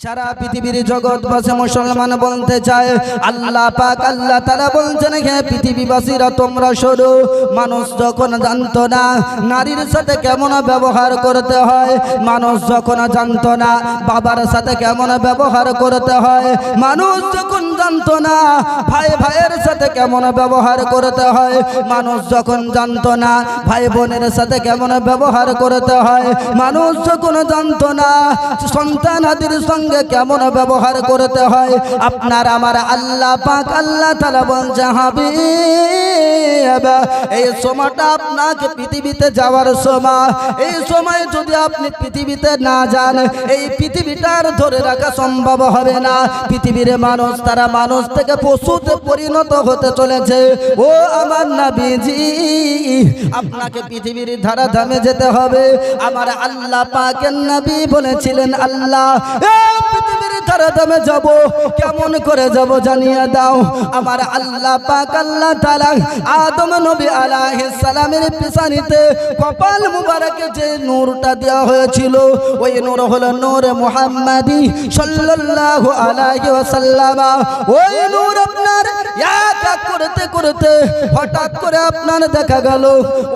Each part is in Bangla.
সারা পৃথিবীর জগৎবাসী মুসলমান বলতে চায় আল্লাহ পাক আল্লাহ তাআলা বলছেন, হে পৃথিবীবাসীরা তোমরা শোনো, মানুষ যখন জানতো না নারীর সাথে কেমন ব্যবহার করতে হয়, মানুষ যখন জানতো না বাবার সাথে কেমন ব্যবহার করতে হয়, মানুষ যখন জানতো না ভাই ভাইয়ের সাথে কেমন ব্যবহার করতে হয়, মানুষ যখন জানতো না ভাই বোনের সাথে কেমন ব্যবহার করতে হয়, মানুষ যখন জানতো না সন্তানাদের সঙ্গে কেমন ব্যবহার করতে হয়, আপনার আমার আল্লাহ পাক আল্লাহ তাআলা বলছে, হাবিব এই সময়টা আপনাকে পৃথিবীতে যাওয়ার সময়, এই সময় যদি আপনি পৃথিবীতে না যান এই পৃথিবীটার ধরে রাখা সম্ভব হবে না। পৃথিবীর মানুষ তারা মানুষ থেকে পশুতে পরিণত হতে চলেছে। ও আমার নবীজি, আপনাকে পৃথিবীর ধারা ধামে যেতে হবে। আমার আল্লাহ পাকের নবী বলেছিলেন, আল্লাহ পৃথিবীর ধারা ধামে যাব, কেমন করে যাব জানিয়ে দাও। আমার আল্লাহ পাক আল্লাহ তাআলা আদম নবী আলাইহিস সালামের পিছানিতে কপাল মুবারকে যে নূরটা দেওয়া হয়েছিল ওই নূর হলো নূর মুহাম্মাদি সাল্লাল্লাহু আলাইহি ওয়াসাল্লাম। ওই নূর আপনার এক এক করতে করতে হঠাৎ করে আপনার দেখা গেল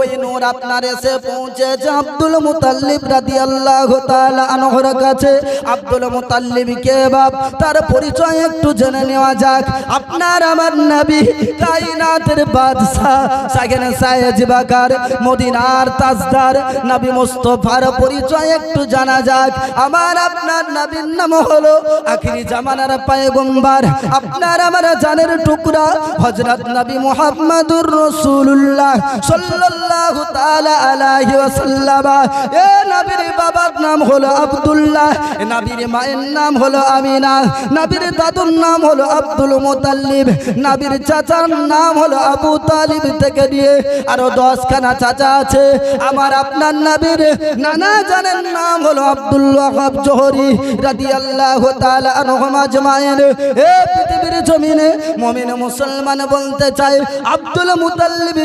ওই নূর আপনার এসে পৌঁছেছে আব্দুল মুতাল্লিব রাদিয়াল্লাহু তাআলা আনহুর কাছে। আব্দুল মুতাল্লিব কে বাপ, তার পরিচয় একটু জেনে নেওয়া যাক। আপনার আমার নবী কায়নাতের বাদশা সাগেন সায়েজ বাকার মদিনার তাজদার নবী মুস্তাফার পরিচয় একটু জানা যাক। আমার আপনার নবীর নাম হলো আখিরি জামানার পয়গম্বর, আপনার আমার জানের টুকরা হযরত নবী মুহাম্মদুর রাসূলুল্লাহ সাল্লাল্লাহু তাআলা আলাইহি ওয়াসাল্লাম। এ নবীর বাবার নাম হলো আব্দুল্লাহ, নবীর মায়ের নাম হলো আমিনা, নবীর দাদুর নাম হলো আব্দুল মুতাল্লিব, নবীর চাচার নাম হলো আবু তালিব থেকে নিয়ে আরো 10 খানা চাচা আছে। আমার আপনার নবীর নানা জানের নাম হলো আব্দুল ওয়াহাব জোহরি রাদিয়াল্লাহু তাআলা আনহুম আজমাইন। এ পৃথিবীর জমিনে মুমিন মুসলমান বলতে চায় আব্দুল মুতাল্লিব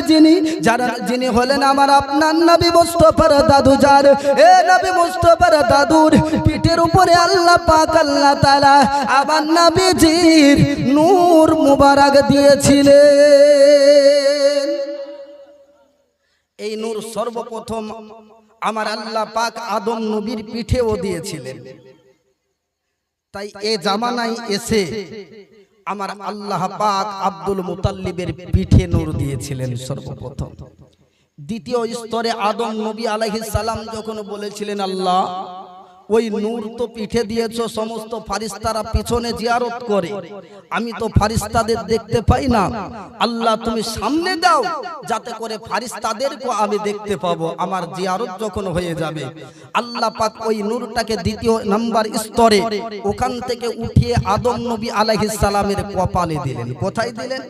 যিনি হলেন আমার আপনার নবী মুস্তাফার দাদু যার, এ নবী মুস্তাফার দাদুর পিঠের উপরে আল্লাহ পাক আল্লাহ তাআলা আমার নবীজির নূর মুবারক দিয়েছিলেন। এই নূর সর্বপ্রথম আমার আল্লাহ পাক আদম নবীর পিঠেও দিয়েছিলেন। তাই এ জামানায় এসে আমার আল্লাহ পাক আব্দুল মুতাল্লিবের পিঠে নূর দিয়েছিলেন সর্বপ্রথম। দ্বিতীয় স্তরে আদম নবী আলাইহিস সালাম যখন বলেছিলেন, আল্লাহ ওই নূর তো পিঠে দিয়েছো, সমস্ত ফারিস্তারা পিছনে জিয়ারত করে, আমি তো ফারিস্তাদের দেখতে পাই না, আল্লাহ তুমি সামনে দাও যাতে করে ফারিস্তাদেরকে আমি দেখতে পাবো আমার জিয়ারত যখন হয়ে যাবে। আল্লাহ পাক ওই নূরটাকে দ্বিতীয় নাম্বার স্তরে ওখান থেকে উঠিয়ে আদম নবী আলাইহিস সালামের কপালে দিলেন। কোথায় দিলেন?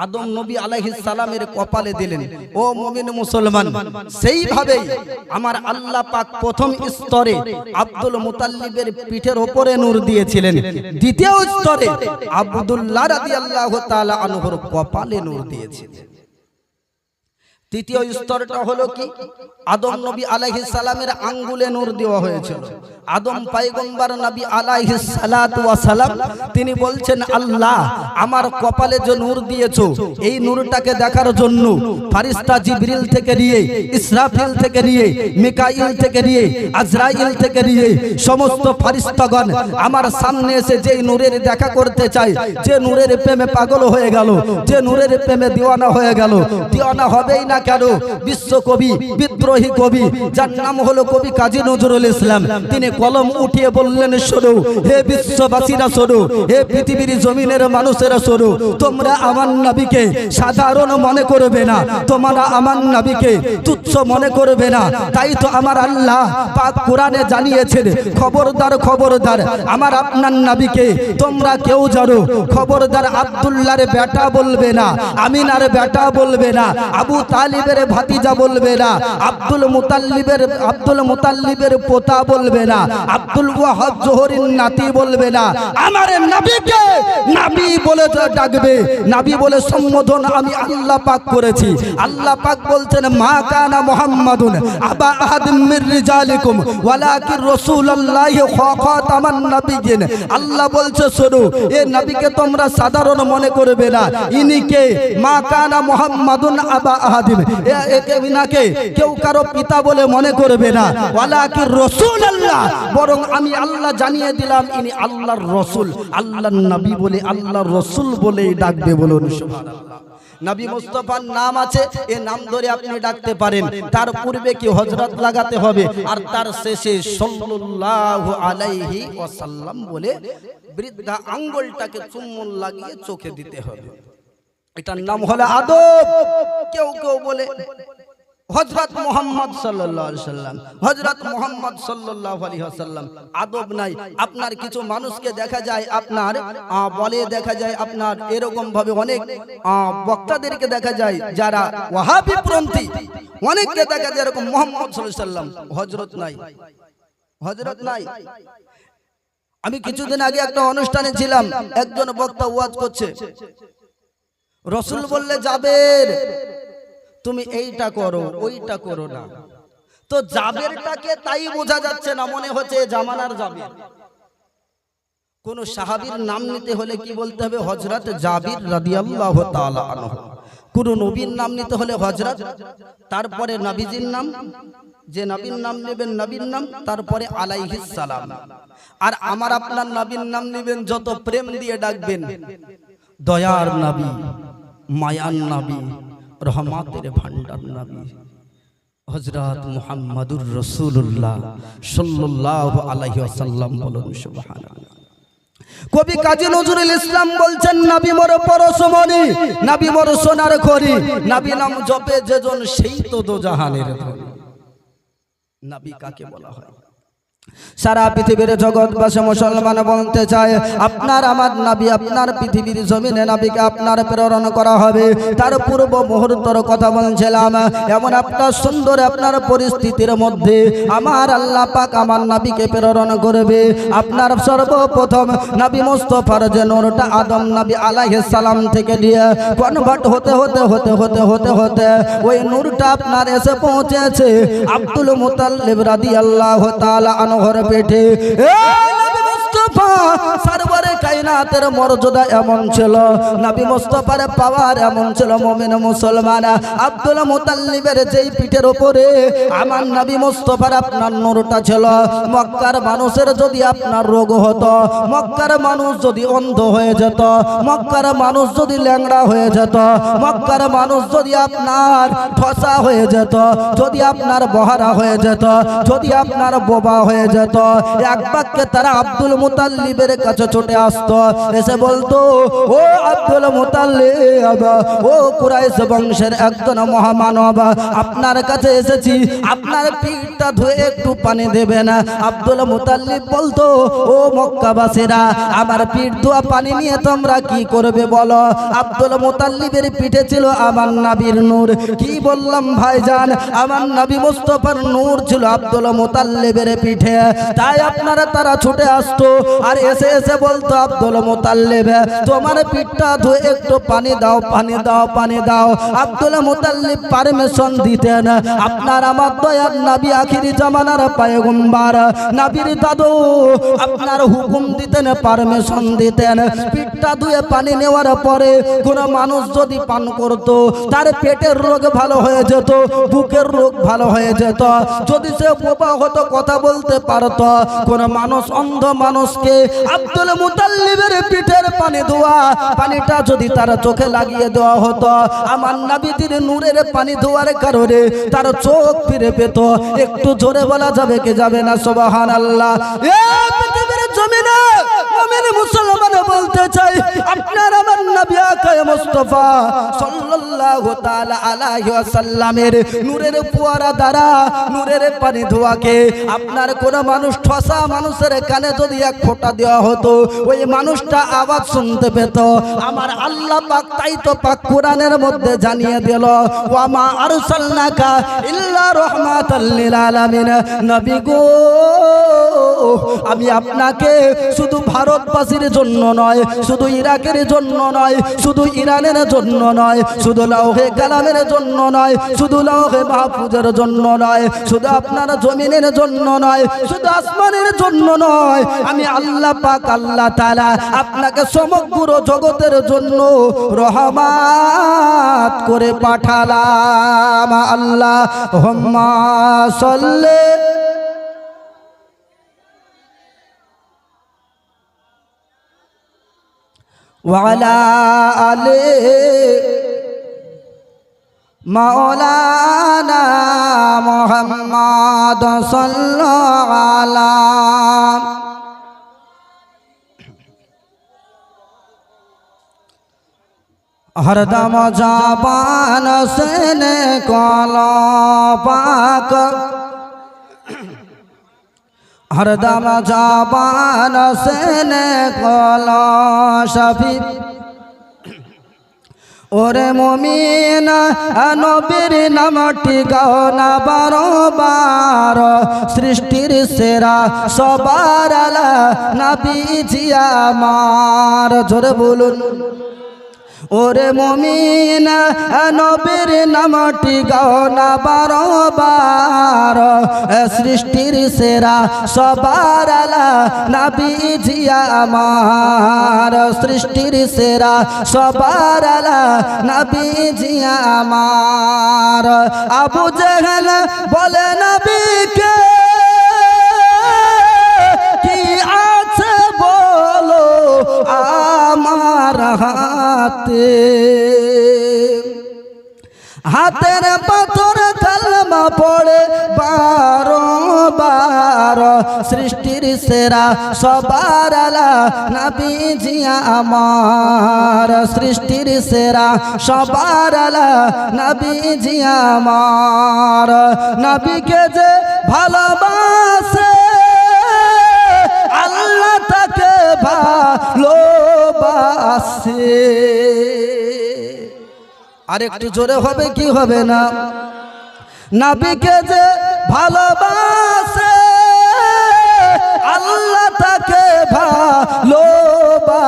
আদম নবী আলাইহিস সালামের কপালে দিলেন। ও মুমিন মুসলমান, সেইভাবেই আমার আল্লাহ পাক প্রথম স্তরে আব্দুল মুতাল্লিবের পিঠের উপরে নূর দিয়েছিলেন, দ্বিতীয় স্তরে আব্দুল্লাহ রাদিয়াল্লাহু তাআলা আনহুর কপালে নূর দিয়েছিলেন। তৃতীয় স্তরটা হলো কি? আদম নবী আলাইহিস সালামের আঙ্গুলে নূর দেওয়া হয়েছিল। আদম পয়গম্বর নবী আলাইহিস সালাতু ওয়াস সালাম তিনি বলছেন, আল্লাহ আমার কপালে যে নূর দিয়েছো এই নূরটাকে দেখার জন্য ফেরেশতা জিবরিল থেকে নিয়ে, ইসরাফিল থেকে নিয়ে, মিকাইল থেকে নিয়ে, আজরাইল থেকে নিয়ে সমস্ত ফেরেশতাগণ আমার সামনে এসে যে নূরের দেখা করতে চায়, যে নূরের প্রেমে পাগল হয়ে গেল, যে নূরের প্রেমে দিওয়ানা হয়ে গেল, দিওয়ানা হবেই না কেন? বিশ্বকবি বিদ্রোহী কবি যার নাম হলো কবি কাজী নজরুল ইসলাম, তিনি কলম উঠিয়ে বললেন, শোনো হে বিশ্ববাসীরা, শোনো হে পৃথিবীর জমিনের মানুষেরা, শোনো তোমরা আমার নবীকে সাধারণ মনে করবে না, তোমরা আমার নবীকে তুচ্ছ মনে করবে না। তাই তো আমার আল্লাহ পাক কোরআনে জানিয়েছেন, খবরদার খবরদার আমার আপনার নবীকে তোমরা কেউ জানো, খবরদার আব্দুল্লাহর বেটা বলবে না, আমিনার বেটা বলবে না, আবু তালিবের ভাতিজা বলবে না, আব্দুল মুতাল্লিবের পোতা বলবে না, আব্দুল ওয়াহাব জোহরির নাতি বলবে না, আমার নবীকে নবী বলে ডাকবে। নবী বলে সম্বোধন আমি আল্লাহ পাক করেছি। আল্লাহ পাক বলছেন মা কানা মুহাম্মাদুন আবা আহাদিম মির রিজালিকুম ওয়ালাকিন রাসূলুল্লাহি খাতামান নাবিয়িন। আল্লাহ বলছে শোনো, এই নবীকে তোমরা সাধারণ মনে করবে না, ইনিকে মা কানা মুহাম্মাদুন আবা আহাদিম, একে বিনাকে কেউ কারো পিতা বলে মনে করবে না, ওয়ালাকিন রাসূলুল্লাহ, বরং আমি আল্লাহ জানিয়ে দিলাম ইনি আল্লাহর রাসূল। আল্লাহর নবী বলে আল্লাহর রাসূল বলেই ডাকবে, বলুন সুবহানাল্লাহ। নবী মুস্তাফার নাম আছে, এই নাম ধরে আপনি ডাকতে পারেন। তার পূর্বে কি হযরত লাগাতে হবে, আর তার শেষে সাল্লাল্লাহু আলাইহি ওয়াসাল্লাম বলে বৃদ্ধা আঙ্গুলটাকে চুম্বন লাগিয়ে চোখে দিতে হবে। এটার নাম হলো আদব। কেউ কেউ বলে হযরত মুহাম্মদ সাল্লাল্লাহু আলাইহি ওয়াসাল্লাম, হযরত মুহাম্মদ সাল্লাল্লাহু আলাইহি ওয়াসাল্লাম, আদব নাই। আপনার কিছু মানুষকে দেখা যায় আপনার বলে দেখা যায় আপনার এরকম ভাবে অনেক বক্তাদেরকে দেখা যায় যারা ওয়াহাবি পন্থী, অনেককে দেখা যায় এরকম মুহাম্মদ সাল্লাল্লাহু আলাইহি ওয়াসাল্লাম, হযরত নাই, হযরত নাই। আমি কিছুদিন আগে একটা অনুষ্ঠানে ছিলাম, একজন বক্তা ওয়াজ করছে, রাসূল বললে জাবের তুমি এইটা করো ওইটা করো না, তো জাবেরটাকে তাই বোঝা যাচ্ছে না, মনে হচ্ছে জামানার জাবের। কোন সাহাবীর নাম নিতে হলে কি বলতে হবে, হযরত জাবির রাদিয়াল্লাহু তাআলা আনহু। কোন নবীর নাম নিতে হলে হযরত, তারপরে নবীজির নাম, যে নবীর নাম নেবেন নবীর নাম, তারপরে আলাইহিস সালাম। আর আমার আপনার নবীর নাম নেবেন, যত প্রেম দিয়ে ডাকবেন, দয়ার নবী, মায়ার নবী, রহমতের ভান্ডার নবী হযরত মুহাম্মদুর রাসূলুল্লাহ সাল্লাল্লাহু আলাইহি ওয়াসাল্লাম, বলুন সুবহানাল্লাহ। কবি কাজী নজরুল ইসলাম বলছেন নবী মোর পরশমণি, নবী মোর সোনার খড়ি, নবী নাম জপে যেজন সেই তো দোজাহানের ধনী। নবী কাকে বলা হয়? সারা পৃথিবীর জগৎবাসী মুসলমান বলতে চায় আপনার আমার নবী, আপনার পৃথিবীর জমিনে নবীকে আপনার প্রেরণ করা হবে। তার পূর্ব মুহূর্তের কথা বলছিলাম, এমন একটা সুন্দর আপনার পরিস্থিতির মধ্যে আমার আল্লাহ পাক আমার নবীকে প্রেরণ করবে। আপনার সর্বপ্রথম নবী মুস্তাফার যে নূরটা আদম নবী আলাইহিস সালাম থেকে দিয়ে কনভার্ট হতে হতে হতে হতে হতে হতে ওই নূরটা আপনার এসে পৌঁছেছে আব্দুল মুতাল্লিব রাদিয়াল্লাহু তাআলা আনহু পেটে। নবী মুস্তাফা সরওয়ারে কায়নাতের মর্যাদা এমন ছিল, নবী মুস্তাফার পাওয়ার এমন ছিল, মুমিন মুসলমান আব্দুল মুতাল্লিবের যেই পিঠের উপরে আমার নবী মুস্তাফার আপনার নূরটা ছিল, মক্কার মানুষের যদি আপনার রোগ হতো, মক্কার মানুষ যদি অন্ধ হয়ে যেত, মক্কার মানুষ যদি ল্যাংড়া হয়ে যেত, মক্কার মানুষ যদি আপনার ঠসা হয়ে যেত, যদি আপনার বহারা হয়ে যেত, যদি আপনার বোবা হয়ে যেত, এক বাক্যে তারা আব্দুল মুতাল্লিবের কাছে ছুটে আসতো, এসে বলতো ও আব্দুল মুতাল্লিব, ও কুরাইশ বংশের একজন মহামানব, আপনার কাছে এসেছি, আপনার পিঠটা ধুয়ে একটু পানি দেবেন। আব্দুল মুতাল্লিব বলতো ও মক্কাবাসীরা, আমার পিঠ ধোয়া পানি নিয়ে তোমরা কি করবে বলো? আব্দুল মুতাল্লিবের পিঠে ছিল আমার নবীর নূর। কি বললাম ভাইজান, আমার নবী মুস্তাফার নূর ছিল আব্দুল মুতাল্লিবের পিঠে। তাই আপনারা তারা ছুটে আসতো আর এসে এসে বলতো আব্দুল মুতাল্লিব তোমার পিঠটা ধুয়ে একটু পানি দাও, পানি দাও, পানি দাও। আব্দুল মুতাল্লিব পারমিশন দিতেন। আপনার আমার দয়ার নবী আখিরি জামানার পয়গম্বর নবীর দাদু আপনার হুকুম দিতেন, পারমিশন দিতেন। পিঠটা ধুয়ে পানি নেওয়ার পরে কোন মানুষ যদি পান করতো তার পেটের রোগ ভালো হয়ে যেত, বুকের রোগ ভালো হয়ে যেত। যদি সে বোবা হতো, কথা বলতে পারতো, কোন মানুষ অন্ধ মানুষকে আব্দুল মুতাল্লিবের পিঠের পানি ধোয়া পানিটা যদি তার চোখে লাগিয়ে দেওয়া হতো, আমার নবীর নূরের পানি ধোয়ার কারণে তার চোখ ফিরে পেত। একটু জোরে বলা যাবে কি যাবে না? সুবহানাল্লাহ। এই পৃথিবীর জমিনে মুমিন মুসলমান বলতে চাই আপনার আমার নবী আকায়ে মুস্তাফা সাল্লাল্লাহু তাআলা আলাইহি ওয়াসাল্লামের নূরের ফোয়ারা দ্বারা নূরের পানি ধোয়াকে আপনার কোন মানুষ ঠসা মানুষের কানে যদি এক ফোঁটা দেওয়া হতো ওই মানুষটা আওয়াজ শুনতে পেত। আমার আল্লাহ পাক তাই তো পাক কোরআনের মধ্যে জানিয়ে দিল ওয়া মা আরসালনাকা ইল্লা রাহমাতাল লিল আলামিন। নবী গো আমি আপনাকে শুধু ভারতবাসীর জন্য নয়, শুধু ইরাকের জন্য নয়, শুধু ইরানের জন্য নয়, শুধু লাউহে কালামের জন্য নয়, শুধু লাউহে মাহফুজের জন্য নয়, শুধু আপনার জমিনের জন্য নয়, শুধু আসমানের জন্য নয়, আমি আল্লাহ পাক আল্লাহ তাআলা আপনাকে সমগ্র জগতের জন্য রহমত করে পাঠালাম। আল্লাহুম্মা সাল্লি ওয়ালা আলি মাওলানা মুহাম্মদ সাল্লাল্লাহু আলাইহি हरदम जाबान से निकाला पाक हरदम जाबान से निकाला शफी ওরে মুমিন নবীর নামটি গাও না বারবার সৃষ্টির সেরা সবার আলা নবীজি আমার। জোরে বলুন ওরে মুমিন নবীর নামটি গাও না বারবার সৃষ্টির সেরা সবার আলা নবীজি আমার। সৃষ্টির সেরা সবার আলা নবীজি আমার। আবু জেহেল বলে নবীকে কি আছে বলো আমার হাতে, হাতের পাথর কালমা পড়ে বারবার সৃষ্টির সেরা সবার আলা নবীজি আমার। সৃষ্টির সেরা সবার আলা নবীজি আমার। নবীকে যে ভালোবাসে আল্লাহ তাকে ভালোবাসে। আর একটু জোরে হবে কি হবে না? নবীকে যে ভালোবাসে আল্লাহ তাকে ভালোবাসে।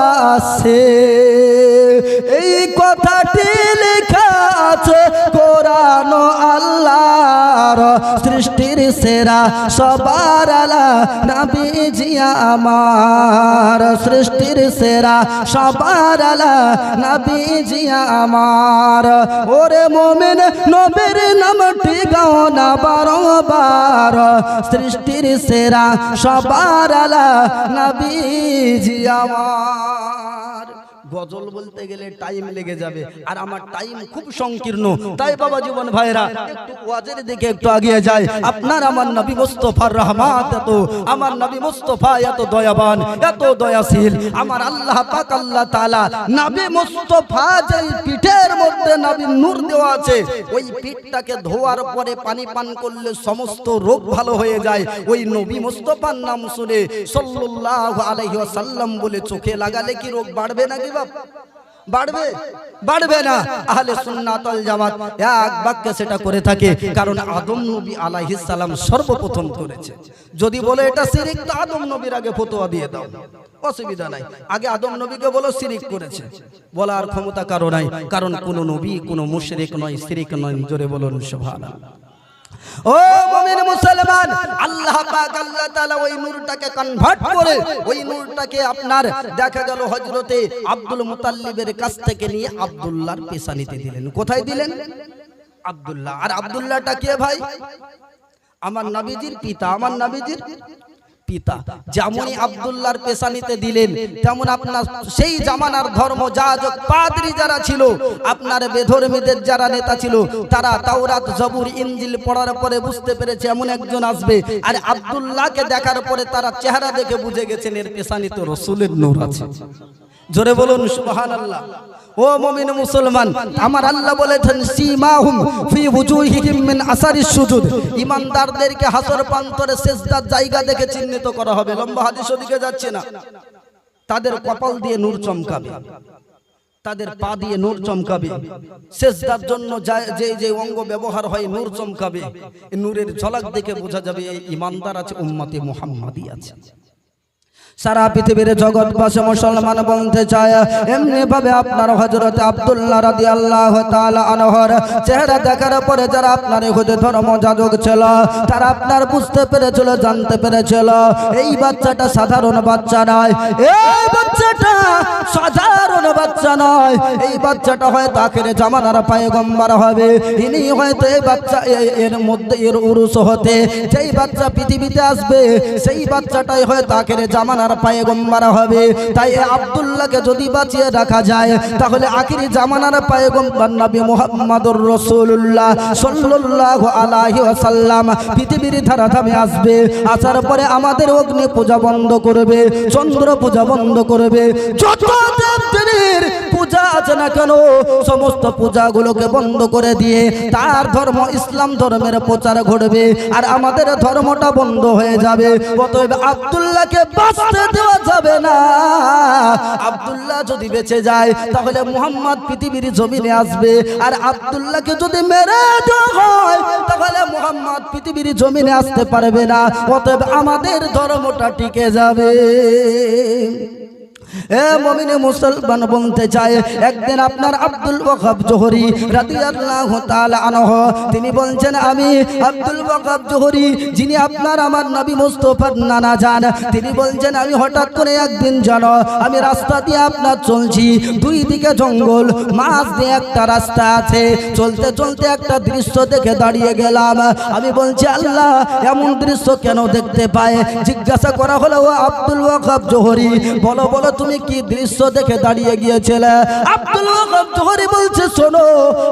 এই কথাটি লেখা আছে কোরআন আল্লাহর। সৃষ্টির সেরা সবার আলা নবীজি আমার। সৃষ্টির সেরা সবার আলা নবীজি আমার। ওরে মুমিন নবীর নামটি গাও না বারবার সৃষ্টির সেরা সবার আলা নবীজি আমার। গজল বলতে গেলে টাইম লেগে যাবে আর আমার টাইম খুব সংকীর্ণ, তাই বাবা জীবন ভাইরা একটু ওয়াজের দিকে একটু এগিয়ে যায়। আপনার আমার নবী মুস্তাফার রহমত এত, আমার নবী মুস্তাফা এত দয়াবান এত দয়াশীল। আমার আল্লাহ পাক আল্লাহ তাআলা নবী মুস্তাফা যেই পিঠের মধ্যে নবীর নূর দেওয়া আছে ওই পিঠটাকে ধোয়ার পরে পানি পান করলে সমস্ত রোগ ভালো হয়ে যায়। ওই নবী মুস্তাফার নাম শুনে সাল্লাল্লাহু আলাইহি ওয়াসাল্লাম বলে চোখে লাগালে কি রোগ বাড়বে নাকি? বাড়বে? বাড়বে না। আহলে সুন্নাত ওয়াল জামাত এক বাক্যে সেটা করে থাকে, কারণ আদম নবী আলাইহিস সালাম সর্বপ্রথম করেছে। যদি বলে এটা শিরক তো আদম নবীর আগে ফতোয়া দিয়ে দাও, অসুবিধা নাই। আগে আদম নবীকে বলো শিরক করেছে, বলার ক্ষমতা কারো নাই, কারণ কোন নবী কোন মুশরিক নয়, শিরক নয়। জোরে বলুন সুবহানাল্লাহ। ও মুমিন মুসলমান, আল্লাহ পাক আল্লাহ তাআলা ওই নূরটাকে কনভার্ট করে ওই নূরটাকে আপনার দেখা গেল হযরতে আব্দুল মুতাল্লিবের কাছ থেকে নিয়ে আব্দুল্লাহর পেশানিতে দিলেন। কোথায় দিলেন? আব্দুল্লাহ। আর আব্দুল্লাহটা কে ভাই? আমার নবীজির পিতা, আমার নবীজির পিতা। যেমনই আব্দুল্লাহর পেশানিতে দিলেন তেমন আপনার সেই জামানার ধর্ম যাজক পাদ্রী যারা ছিল, আপনার বেধর্মীদের যারা নেতা ছিল, তারা তাওরাত জবুর ইনজিল পড়ার পরে বুঝতে পেরেছে এমন একজন আসবে, আর আব্দুল্লাহকে দেখার পরে তারা চেহারা দেখে বুঝে গেছেন এর পেশানিতে রাসূলের নূর আছে। জোরে বলুন সুবহানাল্লাহ। ও মুমিন মুসলমান, আমার আল্লাহ বলেছেন সীমাহুম ফি ওয়ুজুহিহিম মিন আসারিস সুজুদ, ঈমানদারদেরকে হাসর প্রান্তরে সিজদার জায়গা দেখে চিহ্নিত করা হবে। লম্বা হাদিস ওদিকে যাচ্ছে না। তাদের কপাল দিয়ে নূর চমকাবে, তাদের পা দিয়ে নূর চমকাবে, সিজদার জন্য যে যে অঙ্গ ব্যবহার হয় নূর চমকাবে। এই নূরের ঝলক দেখে বোঝা যাবে এই ঈমানদার আছে, উম্মতে মুহাম্মাদি আছে। সারা পৃথিবীর জগৎবাসী মুসলমান বলতে চায় এমনি ভাবে আপনার হযরত আব্দুল্লাহ রাদিয়াল্লাহু তাআলা আনহুর চেহারা দেখার পরে যারা আপনার ইহুদি ধর্ম যাজক ছিল তারা আপনার বুঝতে পেরেছিল, জানতে পেরেছিল এই বাচ্চাটা সাধারণ বাচ্চা নয়, এই বাচ্চাটা সাধারণ বাচ্চা নয়, এই বাচ্চাটা হয়তো আখিরে জামানার পয়গম্বর হবে। ইনি হয়তো এই বাচ্চা এর মধ্যে এর উরুস হতে যেই বাচ্চা পৃথিবীতে আসবে সেই বাচ্চাটাই হয়তো আখিরে জামানার পয়গম্বর হবে। তাই আব্দুল্লাহকে যদি বাঁচিয়ে রাখা যায় তাহলে আখিরি জামানার পয়গম্বর নবী মুহাম্মদুর রাসূলুল্লাহ সাল্লাল্লাহু আলাইহি ওয়াসাল্লাম পৃথিবীর ধারাধামে আসবে। আসার পরে আমাদের অগ্নি পূজা বন্ধ করবে, চন্দ্র পূজা বন্ধ করবে, যত দেবদেবীর পূজা আছে না কেন সমস্ত পূজাগুলোকে বন্ধ করে দিয়ে তার ধর্ম ইসলাম ধর্মের প্রচার ঘটবে, আর আমাদের ধর্মটা বন্ধ হয়ে যাবে। অতএব আব্দুল্লাহকে বাঁচতে দেওয়া যাবে না। আব্দুল্লাহ যদি বেঁচে যায় তাহলে মুহাম্মদ পৃথিবীর জমিনে আসবে, আর আব্দুল্লাহকে যদি মেরে দেওয়া হয় তাহলে মুহাম্মদ পৃথিবীর জমিনে আসতে পারবে না। অতএব আমাদের ধর্মটা টিকে যাবে। এ মুমিন মুসলমান বলতে চায় একদিন আপনার আব্দুল ওয়াহাব জোহরি রাদিয়াল্লাহু তাআলা আনহু তিনি বলছেন আমি আব্দুল ওয়াহাব জোহরি যিনি আপনার আমার নবী মুস্তাফার নানা জান, তিনি বলছেন আমি হঠাৎ করে একদিন জানো আমি রাস্তা দিয়ে আপনার চলছি, দুই দিকে জঙ্গল, মাঝ দিয়ে একটা রাস্তা আছে, চলতে চলতে একটা দৃশ্য দেখে দাঁড়িয়ে গেলাম। আমি বলছি আল্লাহ এমন দৃশ্য কেন দেখতে পায়? জিজ্ঞাসা করা হলো ও আব্দুল ওয়াহাব জোহরি বলো বলো তুমি কি দৃশ্য দেখে দাঁড়িয়ে গিয়েছিলে? আব্দুল ওয়াহাব জোহরি বলছে শোনো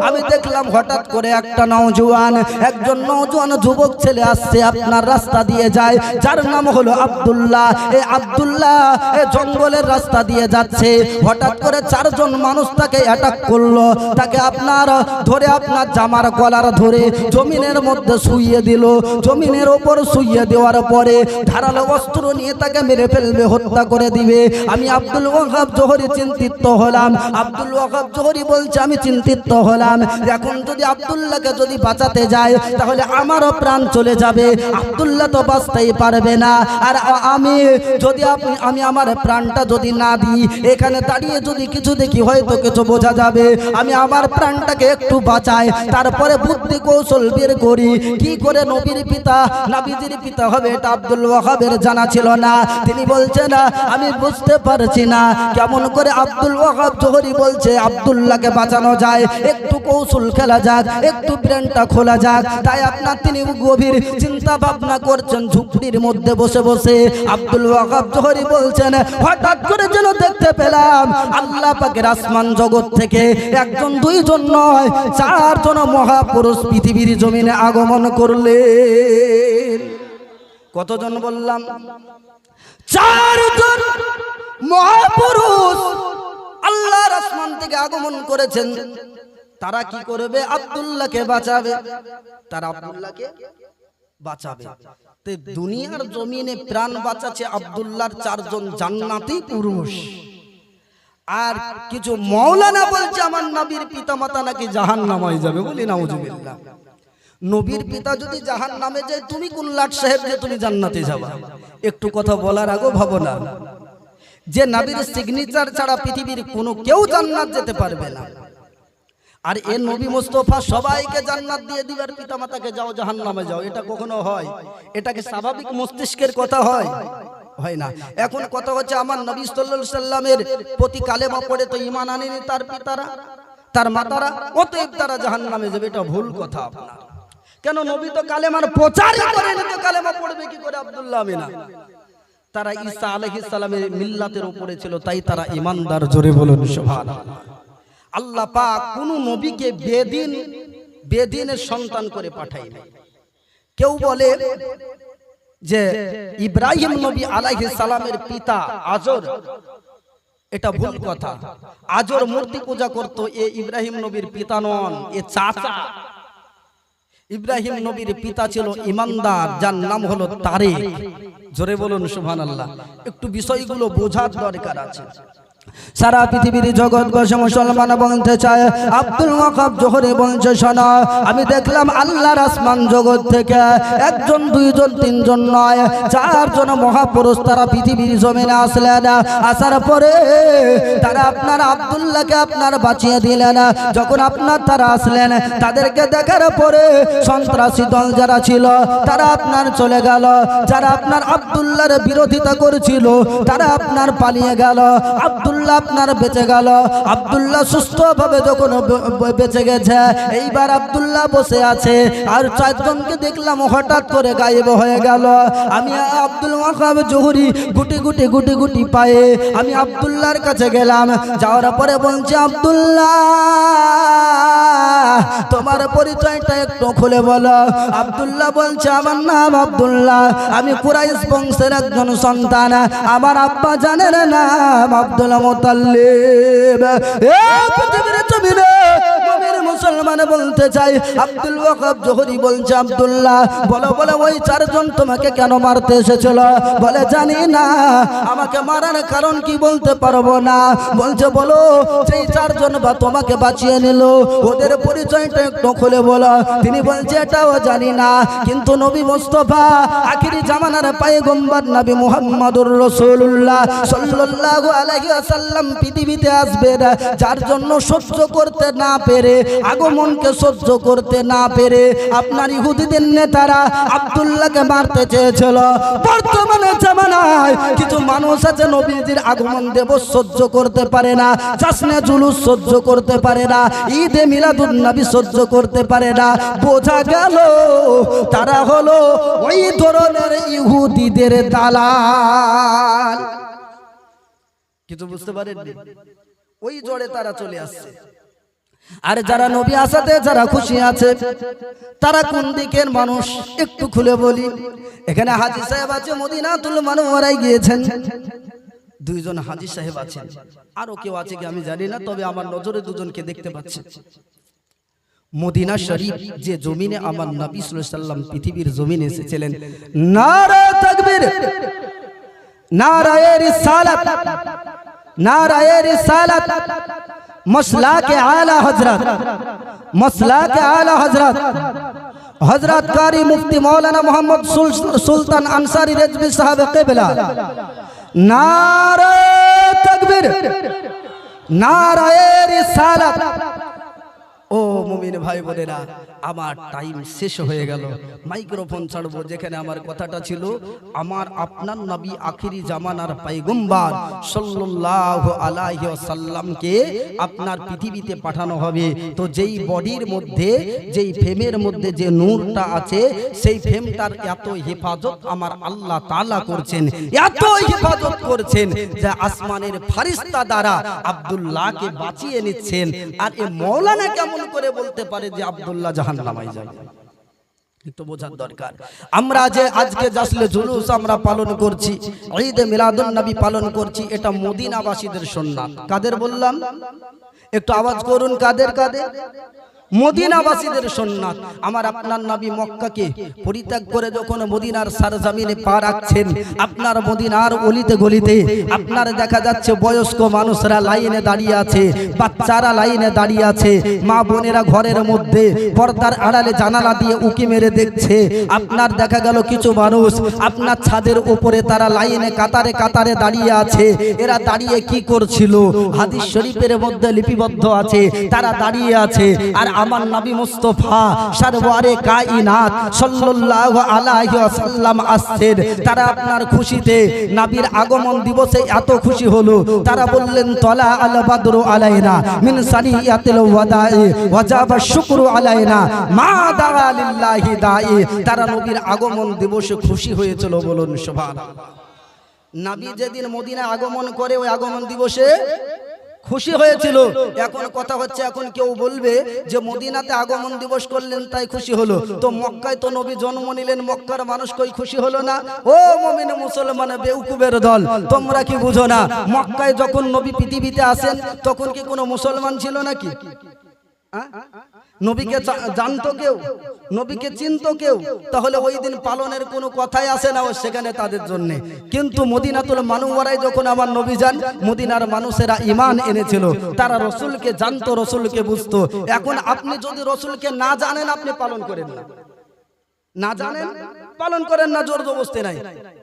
আমি দেখলাম হঠাৎ করে একটা নওজোয়ান, একজন নওজোয়ান যুবক ছেলে আসছে আপনার রাস্তা দিয়ে যায়, যার নাম হলো আব্দুল্লাহ। এই আব্দুল্লাহ এই জঙ্গলের রাস্তা দিয়ে যাচ্ছে, হঠাৎ করে চারজন মানুষ তাকে অ্যাটাক করলো, তাকে আপনার ধরে আপনার জামার গলার ধরে জমিনের মধ্যে শুইয়ে দিল। জমিনের ওপর শুইয়ে দেওয়ার পরে ধারালো অস্ত্র নিয়ে তাকে মেরে ফেলবে, হত্যা করে দিবে। আমি আব্দুল ওয়াহাব জোহরি চিন্তিত হলাম। আব্দুল ওয়াহাব জোহরি বলছে আমি চিন্তিত হলাম, এখন যদি আব্দুল্লাহকে যদি বাঁচাতে যায় তাহলে আমারও প্রাণ চলে যাবে, আব্দুল্লাহ তো বাঁচতেই পারবে না। আর আমি যদি আমি আমার প্রাণটা যদি না দিই এখানে দাঁড়িয়ে যদি কিছু দেখি হয়তো কিছু বোঝা যাবে, আমি আমার প্রাণটাকে একটু বাঁচাই, তারপরে বুদ্ধি কৌশল বের করি কি করে নবীর পিতা নবীজির পিতা হবে এটা আব্দুল ওয়াহাবের জানা ছিল না। তিনি বলছেন আমি বুঝতে পারছি না কেমন করে আব্দুল ওয়াহাব জোহরি বলছে আব্দুল্লাহকে বাঁচানো যায়, একটু কৌশল খেলা যাক, একটু ব্রেনটা খোলা যাক। তাই আপনার তিনি গভীর চিন্তা ভাবনা করছেন ঝুপড়ির মধ্যে বসে বসে। আব্দুল ওয়াহাব জোহরি বলছেন হঠাৎ করে যেন দেখতে পেলাম আল্লাহ পাকের আসমান জগৎ থেকে একজন দুইজন নয় চারজন মহাপুরুষ পৃথিবীর জমিনে আগমন করলেন। কতজন বললাম? চারজন মহাপুরুষ আল্লাহর আসমান থেকে আগমন করেছেন। তারা কি করবে? আব্দুল্লাহকে বাঁচাবে, তারা আব্দুল্লাহকে বাঁচাবে। তো দুনিয়ার জমিনে প্রাণ বাঁচাচ্ছে আব্দুল্লাহর চারজন জান্নাতি পুরুষ। আর কিছু মাওলানা বলছে আমার নবীর পিতামাতা নাকি জাহান্নামে যাবে, বলি নাউজুবিল্লাহ। নবীর পিতা যদি জাহান্নামে যায় তুমি কোন লাট সাহেব যে তুমি জান্নাতে যাবা? একটু কথা বলার আগে ভাবো না যে নবীর সিগনেচার ছাড়া পৃথিবীর কোনো কেউ জান্নাত যেতে পারবে না। আর এ নবী মুস্তাফা সবাইকে জান্নাত দিয়ে দিবার পিতামাতাকে যাও জাহান্নামে যাও, এটা কখনো হয়? এটাকে স্বাভাবিক মস্তিষ্কের কথা হয়? হয় না। এখন কথা হচ্ছে আমার নবী সাল্লাল্লাহু আলাইহি সাল্লামের প্রতি কালেমা পড়ে তো ঈমান আনেনি তার পিতারা তার মাতারা, অতএব তারা জাহান্নামে যাবে, এটা ভুল কথা আপনার। কেন? নবী তো কালেমার প্রচারই করেনি, তো কালেমা পড়বে কি করে আব্দুল্লাহ আমিনা? তারা ঈসা আলাইহিস সালামের মিল্লাতের উপরে ছিল, তাই তারা ঈমানদার। জোরে বলুন সুবহানাল্লাহ। আল্লাহ পাক কোন নবীকে বেদিনের সন্তান করে পাঠায়নি। কেউ বলে যে ইব্রাহিম নবী আলাইহিস সালামের পিতা আজর, এটা ভুল কথা। আজর মূর্তি পূজা করত, এ ইব্রাহিম নবীর পিতা নন, এ চাচা। ইব্রাহিম নবীর পিতা ছিল ঈমানদার, যার নাম হলো তারেক। জোরে বলুন সুবহানাল্লাহ। একটু বিষয়গুলো বোঝার দরকার আছে। সারা পৃথিবীর জগৎবাসী মুসলমান বলতে চায়, আব্দুল ওয়াহাব জোহরি বলছে, শোনো, আমি দেখলাম আল্লাহর আসমান জগৎ থেকে একজন, দুইজন, তিনজন নয়, চারজন মহাপুরুষ তারা পৃথিবীর জমিনে আসলেন। আসার পরে তারা আপনার আব্দুল্লাহকে আপনার বাঁচিয়ে দিলেন। যখন আপনার তারা আসলেন, তাদেরকে দেখার পরে সন্ত্রাসী দল যারা ছিল তারা আপনার চলে গেল। যারা আপনার আব্দুল্লাহর বিরোধিতা করেছিল তারা আপনার পালিয়ে গেল। আব্দুল্লাহ আপনার বেঁচে গেল। আব্দুল্লাহ সুস্থভাবে যখন বেঁচে গেছে, এইবার আব্দুল্লাহ বসে আছে, আর চারজনকে দেখলাম হঠাৎ করে গায়েব হয়ে গেল। আমি আব্দুল ওয়াহাব জোহরি গুটি গুটি পায়ে আমি আব্দুল্লাহর কাছে গেলাম। যাওয়ার পরে বলছে, আব্দুল্লাহ তোমার পরিচয়টা একটু খুলে বলো। আব্দুল্লাহ বলছে, আমার নাম আব্দুল্লাহ, আমি কুরাইশ বংশের একজন সন্তান, আমার আব্বা জানের নাম আব্দুল মুতাল্লিব। পৃথিবীর জমিনে মুমিন মুসলমান বলতে চাই, আব্দুল ওয়াহাব জোহরি বলছে, আব্দুল্লাহ বলো বলো, ওই চারজন তোমাকে কেন মারতে এসেছিল? বলে, জানি না, আমাকে মারার কারণ কি বলতে পারবো না। বলছে, বলো, সেই চারজন বা তোমাকে বাঁচিয়ে নিল, ওদের পরিচয়টা একটু খুলে বলো। তিনি বলছে, এটাও জানি না, কিন্তু নবী মুস্তাফা আখিরি জামানার পয়গম্বর নবী মুহাম্মদুর রাসূলুল্লাহ সাল্লাল্লাহু আলাইহি ওয়াসাল্লাম পৃথিবীতে আসবেন, যার জন্য সহ্য করতে না পেরে, আগমনকে সহ্য করতে না পেরে আপনার ইহুদিদের নেতারা আব্দুল্লাহকে মারতে চেয়েছিল। বর্তমানে জামানায় কিছু মানুষ আছে নবীজির আগমন দিবস সহ্য করতে পারে না, জাসনে জুলুস সহ্য করতে পারে না, ঈদে মিলাদুন নবী সহ্য করতে পারে না। বোঝা গেল তারা হলো ওই ধরনের ইহুদিদের দালাল। কিছু বুঝতে পারেননি? ওই জোরে তারা চলে আসছে। আর যারা নবী আসাতে যারা খুশি আছে, তারা কোন দিকের মানুষ একটু খুলে বলি। এখানে হাজী সাহেব আছে, মদিনাতুল মুনাওয়ারায় গিয়েছেন, দুইজন হাজী সাহেব আছেন, আরো কেউ আছে কি আমি জানি না, তবে আমার নজরে দুজনকে দেখতে পাচ্ছি। মদিনা শরীফ যে জমিনে আমার নবী সাল্লাল্লাহু আলাইহি ওয়াসাল্লাম পৃথিবীর জমিনে এসেছিলেন, নারে তাকবীর, নারায়ে রিসালাত, নারায়ে রিসালাত, मसलाके आला हजरत, मसलाके आला हजरत हजरत कारी मुफ्ती मौलाना मोहम्मद सुल्तान अंसारी रिजवी साहब क़िबला। नारे तकबीर, नाराए रिसालत। ও মুমিন ভাই বোনেরা, আমার টাইম শেষ হয়ে গেল, মাইক্রোফোন ছাড়বো। যেখানে আমার কথাটা ছিল, আমার আপনার নবী আখিরি জামানার পয়গম্বর সাল্লাল্লাহু আলাইহি ওয়াসাল্লামকে আপনার পৃথিবীতে পাঠানো হবে। তো যেই বডির মধ্যে, যেই ফেমের মধ্যে যে নূরটা আছে, সেই ফেমটার এত হেফাজত আমার আল্লাহ তাআলা করছেন, এত হেফাজত করছেন যে আসমানের ফেরেশতা দ্বারা আব্দুল্লাহকে বাঁচিয়ে নিচ্ছেন। আর এ মৌলানা কেমন করে বলতে পারে যে আব্দুল্লাহ জাহান্নামে যাবে? একটু বোঝার দরকার। আমরা যে আজকে জাসলে জুলুস আমরা পালন করছি, ঈদে মিলাদুন নবী পালন করছি, এটা মদিনাবাসীদের সুন্নাত। কাদের বললাম? একটু আওয়াজ করুন, কাদের কাদের? মদিনাবাসীদের সুন্নাত। আমার আপনার নবী মক্কাকে পরিত্যাগ করে যখন মদিনার সরজমিনে পা রাখছেন, আপনার মদিনার অলিতে গলিতে আপনার দেখা যাচ্ছে বয়স্ক মানুষরা লাইনে দাঁড়িয়ে আছে, বাচ্চারা লাইনে দাঁড়িয়ে আছে, মা বোনেরা ঘরের মধ্যে পর্দার আড়ালে জানালা দিয়ে উকি মেরে দেখছে। আপনার দেখা গেল কিছু মানুষ আপনার ছাদের উপরে তারা লাইনে কাতারে কাতারে দাঁড়িয়ে আছে। এরা দাঁড়িয়ে কি করছিল? হাদিস শরীফের মধ্যে লিপিবদ্ধ আছে, তারা দাঁড়িয়ে আছে। আর আমার নবী মুস্তাফা সরওয়ারে কায়নাত সাল্লাল্লাহু আলাইহি ওয়াসাল্লাম আসছেন। তারা আপনার খুশিতে, নবীর আগমন দিবসে এত খুশি হলো, তারা বললেন, তলা আল বাদরু আলাইনা মিন সানিয়াতিল ওয়াদাই ওয়াজাবা শুকরু আলাইনা মা দাআ লিল্লাহি দাঈ। তারা নবীর আগমন দিবসে খুশি হয়েছিল, বলুন সুবহানাল্লাহ। নবী যেদিন মদিনায় আগমন করে ওই আগমন দিবসে খুশি হয়েছিল। এখন কথা হচ্ছে, এখন কেউ বলবে যে মদিনাতে আগমন দিবস করলেন তাই খুশি হলো, তো মক্কায় তো নবী জন্ম নিলেন, মক্কার মানুষ কই খুশি হলো না? ও মুমিন মুসলমান বেউকুবের দল, তোমরা কি বুঝো না? মক্কায় যখন নবী পৃথিবীতে আসেন তখন কি কোনো মুসলমান ছিল নাকি? নবীকে জানতো কেউ? নবীকে চিনতো কেউ? তাহলে ওই দিন পালনের কোনো কথাই আসে না সেখানে তাদের জন্য। কিন্তু মদিনাতুল মুনাওয়ারায় যখন আমার নবী যান, মদিনার মানুষেরা ঈমান এনেছিল, তারা রসুলকে জানতো, রসুলকে বুঝতো। এখন আপনি যদি রসুলকে না জানেন, আপনি পালন করেন না, না জানেন পালন করেন না, জোর জবরদস্তি নাই,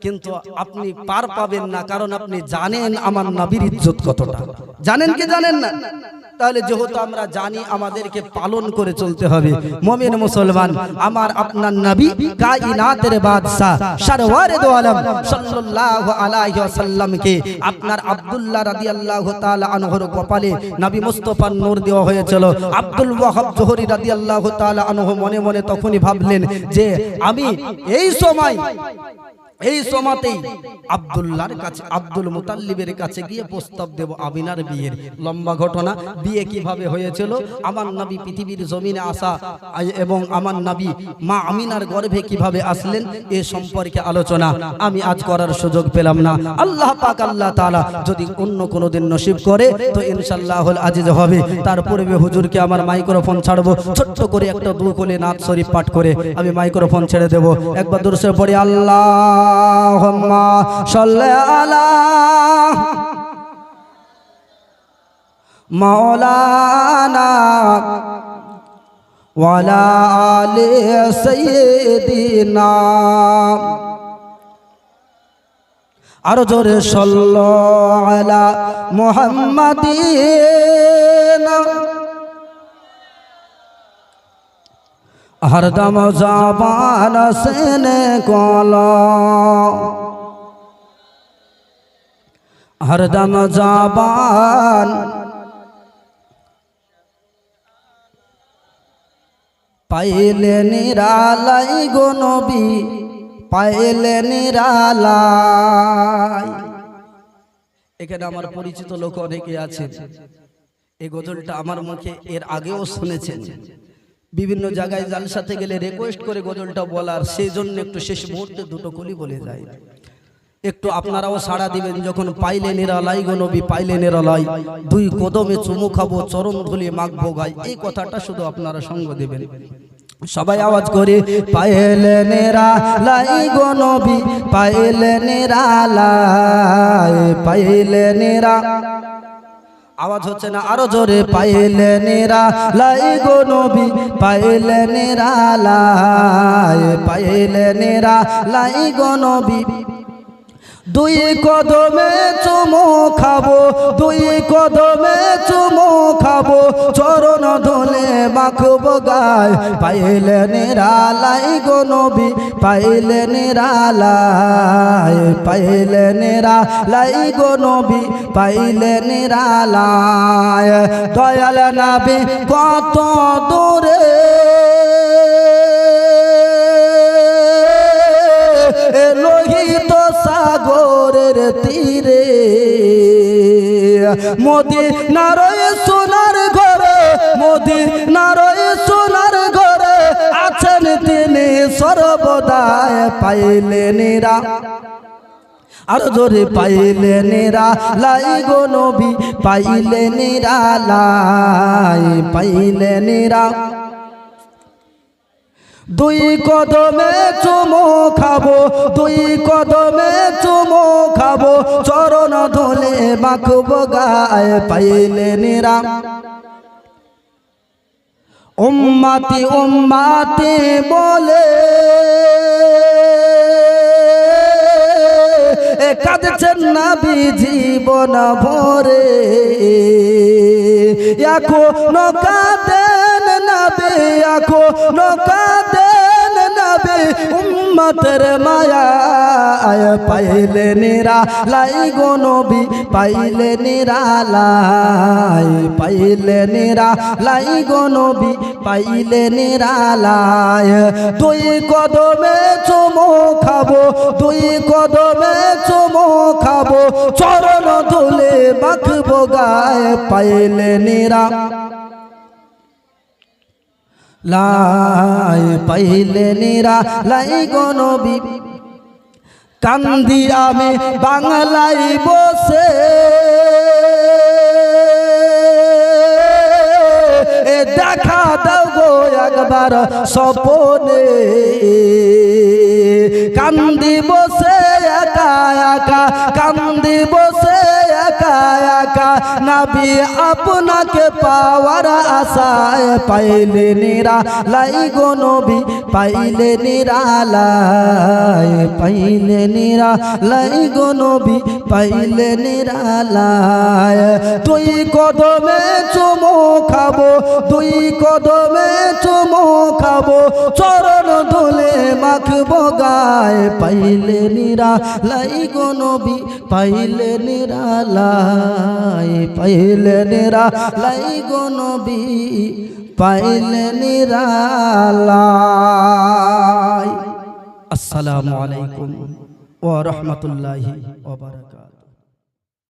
কিন্তু আপনি পার পাবেন না, কারণ আপনি জানেন আমার নবীর ইজ্জত কতটা। জানেন কি জানেন না? তাহলে যেহেতু আমরা জানি, আমাদেরকে পালন করে চলতে হবে। মুমিন মুসলমান, আমার আপনার নবী কায়নাতের বাদশা সরওয়ারে দো আলম সাল্লাল্লাহু আলাইহি ওয়াসাল্লামকে আপনার আব্দুল্লাহ রাদিয়াল্লাহু তাআলা আনহুর কপালে নবী মুস্তাফার নূর দেওয়া হয়েছিল। আব্দুল ওয়াহাব জোহরি রাদিয়াল্লাহু তাআলা আনহু মনে মনে তখনই ভাবলেন যে আমি এই সময়তেই আব্দুল্লাহর কাছে, আব্দুল মুতাল্লিবের কাছে গিয়ে প্রস্তাব দেব আমিনার বিয়ের। লম্বা ঘটনা, বিয়ে কিভাবে হয়েছিল, আমার নবী পৃথিবীর জমিনে আসা এবং আমার নবী মা আমিনার গর্ভে কিভাবে আসলেন, এ সম্পর্কে আলোচনা আমি আজ করার সুযোগ পেলাম না। আল্লাহ পাক আল্লাহ তাআলা যদি অন্য কোনো দিন নসিব করে তো ইনশাআল্লাহুল আজিজ হবে। তার পূর্বে হুজুরকে আমার মাইক্রোফোন ছাড়বো, ছোট্ট করে একটা দুকলে নাত শরীফ পাঠ করে আমি মাইক্রোফোন ছেড়ে দেব। একবার দরুদ পড়ি, আল্লাহুম্মা সাল্লি আলা মাওলানা ওয়া আলা আলি সাইয়্যিদিনা। আর জোরে সাল্লাল্লাহু আলা মুহাম্মাদিন हरदम ज़बान से निकालो, हरदम ज़बान पाइले निरालाई गो नबी, पाइले निरालाई। এখানে আমার পরিচিত লোক অনেকে আছে, এই গজলটা আমার মুখে এর আগেও শুনেছেন। বিভিন্ন জায়গায় জালসাতে গেলে রিকোয়েস্ট করে গজলটা বলার, সেই জন্য একটু শেষ মুহূর্তে দুটো কলি বলে যায়। একটু আপনারাও সাড়া দিবেন যখন পাইলে নিরালাই গো নবী, পাইলে নিরালাই, দুই কদমে চুমু খাবো, চরণ ধুলি মাখবো গাই, এই কথাটা শুধু আপনারা সঙ্গ দেবেন। সবাই আওয়াজ করে, পাইলে নিরালাই গো নবী, পাইলে নিরালাই, পাইলে নিরা, আওয়াজ হচ্ছে না, আরো জোরে, পাইলে নিরালাই গো নবী, পাইলে নিরালাই, পাইলে নিরালাই গো নবী। দুই কদমে চুমু খাবো, দুই কদমে চুমু খাবো, চরণ ধুলে মাখবো গায়, পাইলে নিরালাই গো নবী, পাইলে নিরালাই, পাইলে নিরালাই গো নবী, পাইলে নিরালাই। দয়াল নবী কত দূরে লোহিত সাগরের তীরে, মদিনার সোনার ঘরে, মদিনার সোনার ঘরে আছেন তিনি সর্বদাই, পাইলে নিরা, আর জোরে পাইলে নিরালাই গো নবী, পাইলে নিরালাই, পাইলে নিরা। দুই কদমে চুমু খাবো, দুই কদমে চুমু খাবো, চরণ ধুলে মাখবো গায়ে, পাইলে নিরা। উম্মতি উম্মতি বলে কাঁদছেন নবী জীবন ভরে, এখনো কাঁদেন নবী, এখনো কাঁদেন নবী, উম্মতের মায়া পাইলে নিরালাই গো নবী পাইলে নিরালাই পাইলে নিরালাই গো নবী পাইলে নিরালাই দুই কদমে চুমো খাবো দুই কদমে চুমো খাবো চরণ ধুলে মাখবো গায়ে পাইলে লাই পাইলে নিরালাই গো নবী কান্দি আমি বাংলায় বসে দেখা দাও গো একবার স্বপনে কান্দি বসে একা একা কান্দি বসে একা একা নবী আপনাকে পাওয়ার আশায় পাইলে নিরালাই গো নবী পাইলে নিরালাই পাইলে নিরালাই গো নবী পাইলে নিরালাই দুই কদমে চুমো খাবো দুই কদমে চুমো খাবো চরণ ধুলে মাখবো গায়ে পাইলে নিরালাই গো নবী পাইলে নিরালাই পাইলে নিরালাই গো নবী পাইলে নিরালাই। আসসালামু আলাইকুম ওয়া রাহমাতুল্লাহি ওয়া বারাকাতুহু।